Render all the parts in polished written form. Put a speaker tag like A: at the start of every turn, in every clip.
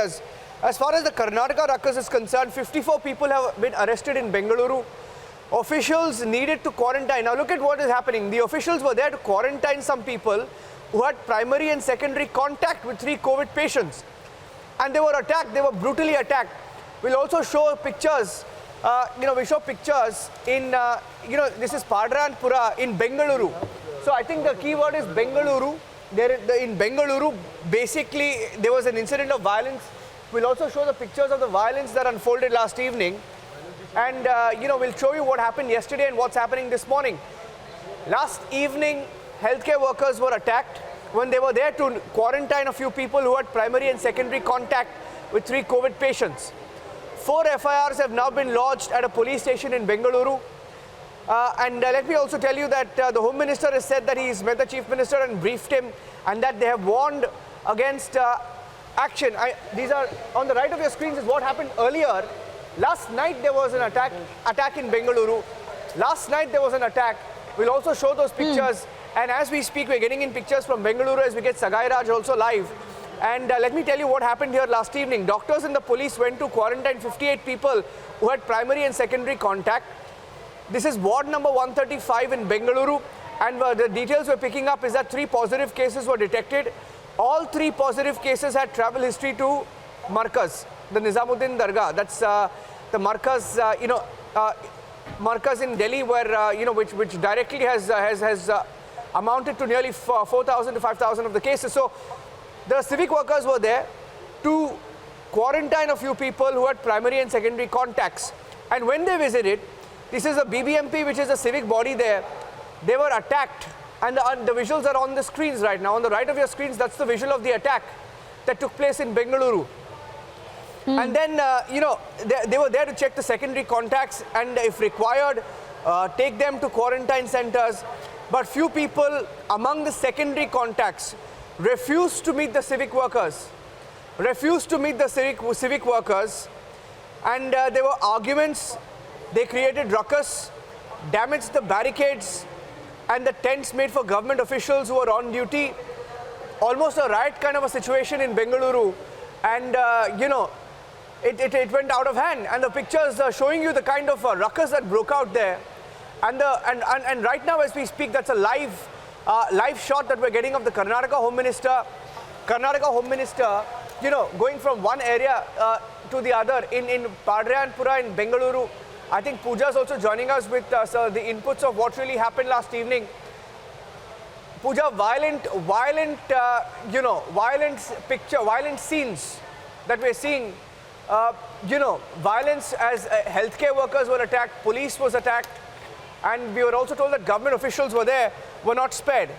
A: areas. As far as the Karnataka ruckus is concerned, 54 people have been arrested in Bengaluru. Officials needed to quarantine. Now look at what is happening. The officials were there to quarantine some people who had primary and secondary contact with 3 COVID patients. And they were attacked, they were brutally attacked. We'll also show pictures, we show pictures in, this is Padranpura in Bengaluru. So I think the key word is Bengaluru. In Bengaluru, basically, there was an incident of violence. We'll also show the pictures of the violence that unfolded last evening. And, we'll show you what happened yesterday and what's happening this morning. Last evening, healthcare workers were attacked when they were there to quarantine a few people who had primary and secondary contact with 3 COVID patients. 4 FIRs have now been lodged at a police station in Bengaluru. Let me also tell you that the Home Minister has said that he's met the Chief Minister and briefed him, and that they have warned against action. These are on the right of your screens is what happened earlier. Last night there was an attack in Bengaluru. Last night there was an attack. We'll also show those pictures. And as we speak, we're getting in pictures from Bengaluru as we get Sagai Raj also live. And let me tell you what happened here last evening. Doctors and the police went to quarantine 58 people who had primary and secondary contact. This is ward number 135 in Bengaluru. And the details we're picking up is that 3 positive cases were detected. All 3 positive cases had travel history to Markaz, the Nizamuddin Dargah. That's the Markaz, Markaz in Delhi, where which directly has amounted to nearly 4,000 to 5,000 of the cases. So the civic workers were there to quarantine a few people who had primary and secondary contacts. And when they visited, this is a BBMP, which is a civic body there. They were attacked, and the visuals are on the screens right now. On the right of your screens, that's the visual of the attack that took place in Bengaluru. And then, they were there to check the secondary contacts and, if required, take them to quarantine centers. But few people among the secondary contacts refused to meet the civic workers. And there were arguments. They created ruckus, damaged the barricades and the tents made for government officials who were on duty. Almost a riot kind of a situation in Bengaluru. And, it went out of hand. And the pictures are showing you the kind of ruckus that broke out there. And right now, as we speak, that's a live shot that we're getting of the Karnataka Home Minister. Going from one area to the other in Padranpura in Bengaluru. I think Pooja is also joining us with the inputs of what really happened last evening. Pooja, violent scenes that we're seeing. Violence as healthcare workers were attacked, police was attacked, and we were also told that government officials were not spared.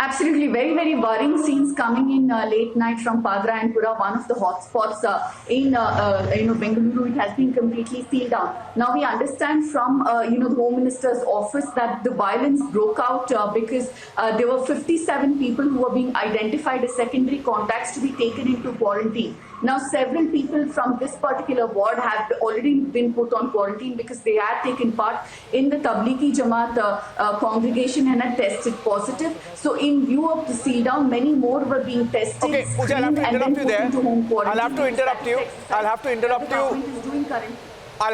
B: Absolutely, very, very worrying scenes coming in late night from Padranpura, one of the hotspots in Bengaluru. It has been completely sealed down. Now we understand from the Home Minister's office that the violence broke out because there were 57 people who were being identified as secondary contacts to be taken into quarantine. Now, several people from this particular ward have already been put on quarantine because they had taken part in the Tablighi Jamaat congregation and had tested positive. So, in view of the seal down, many more were being tested.
A: Okay, Pooja, I'll have to interrupt you there. I'll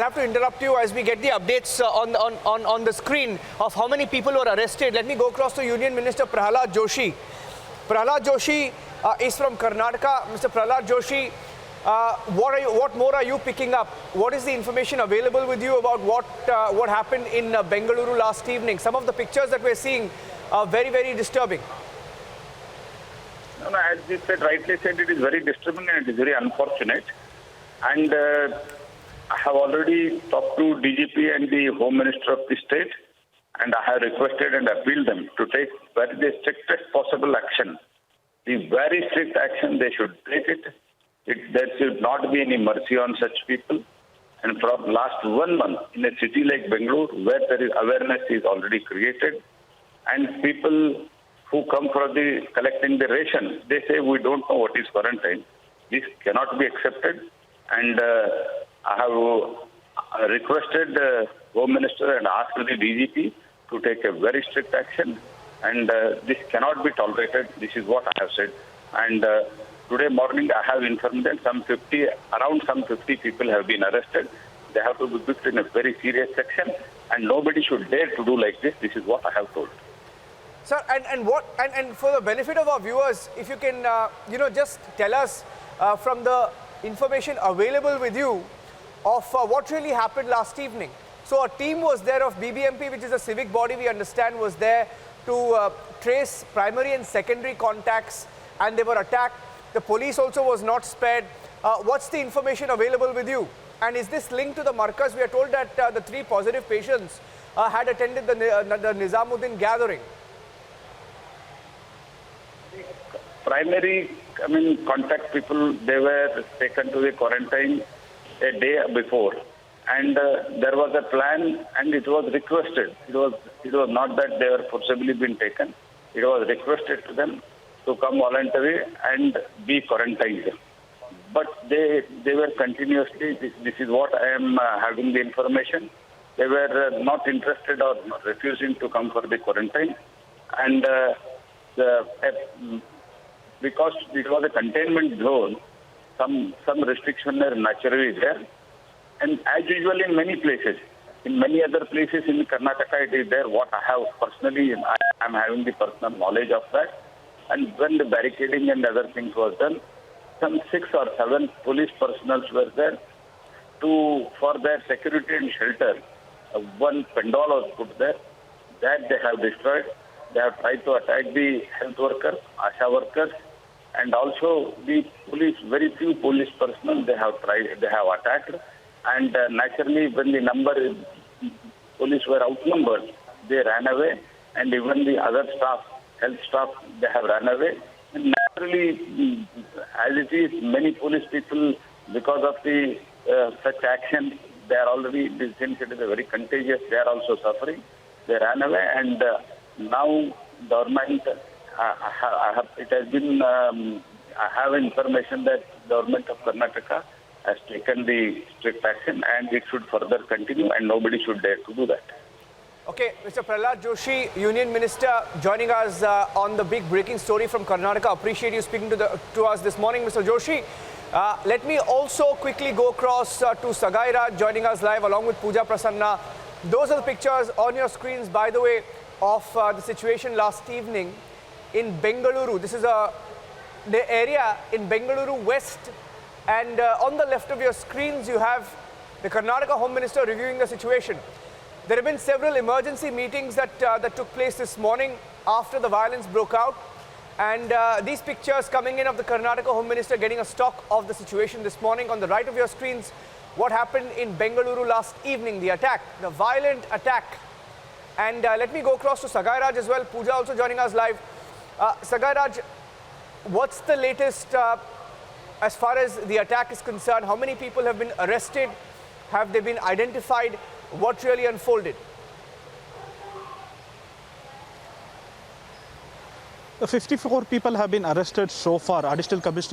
A: have to interrupt you as we get the updates on the screen of how many people were arrested. Let me go across to Union Minister Prahalad Joshi. Prahalad Joshi is from Karnataka. Mr. Prahalad Joshi, what more are you picking up? What is the information available with you about what happened in Bengaluru last evening? Some of the pictures that we're seeing are very, very disturbing.
C: No, as you rightly said, it is very disturbing and it is very unfortunate. And I have already talked to DGP and the Home Minister of the state, and I have requested and appealed them to take the strictest possible action. The very strict action they should take it. There should not be any mercy on such people. And from last 1 month, in a city like Bengaluru, where there is awareness is already created, and people who come for the collecting the ration, they say we don't know what is quarantine. This cannot be accepted. And I have requested the Home Minister and asked the DGP to take a very strict action and this cannot be tolerated. This is what I have said. And today morning I have informed that around some 50 people have been arrested. They have to be put in a very serious section, and nobody should dare to do like this. This is what I have told.
A: Sir, and for the benefit of our viewers, if you can, just tell us from the information available with you of what really happened last evening. So a team was there of BBMP, which is a civic body we understand was there to trace primary and secondary contacts, and they were attacked. The police also was not spared. What's the information available with you? And is this linked to the Markaz? We are told that the 3 positive patients had attended the Nizamuddin gathering.
C: Primary, contact people, they were taken to the quarantine a day before. And there was a plan, and it was requested. It was not that they were forcibly been taken. It was requested to them to come voluntarily and be quarantined. But they were continuously, this is what I am having the information, they were not interested or refusing to come for the quarantine. And because it was a containment zone, some restriction are naturally there. And as usual in many places, in many other places in Karnataka it is there. What I have personally, I am having the personal knowledge of that. And when the barricading and other things was done, some 6 or 7 police personnel were there for their security and shelter. One pandal was put there. That they have destroyed. They have tried to attack the health workers, ASHA workers, and also the police. Very few police personnel they have attacked. And naturally, when the police were outnumbered, they ran away, and even the other staff, health staff, they have run away. And naturally, as it is, many police people, because of the such action, they are already, since it is very contagious, they are also suffering. They ran away, and now government, I have information that government of Karnataka has taken the strict action, and it should further continue, and nobody should dare to do that.
A: Okay, Mr. Prahlad Joshi, Union Minister, joining us on the big breaking story from Karnataka. Appreciate you speaking to us this morning, Mr. Joshi. Let me also quickly go across to Sagai Raj, joining us live along with Pooja Prasanna. Those are the pictures on your screens, by the way, of the situation last evening in Bengaluru. This is the area in Bengaluru West, and on the left of your screens you have the Karnataka Home Minister reviewing the situation. There have been several emergency meetings that took place this morning after the violence broke out, and these pictures coming in of the Karnataka Home Minister getting a stock of the situation this morning. On the right of your screens, what happened in Bengaluru last evening, the attack, the violent attack. And let me go across to Sagai Raj as well. Pooja also joining us live. Sagai Raj, what's the latest as far as the attack is concerned? How many people have been arrested? Have they been identified? What really unfolded?
D: The 54 people have been arrested so far. Additional Commissioner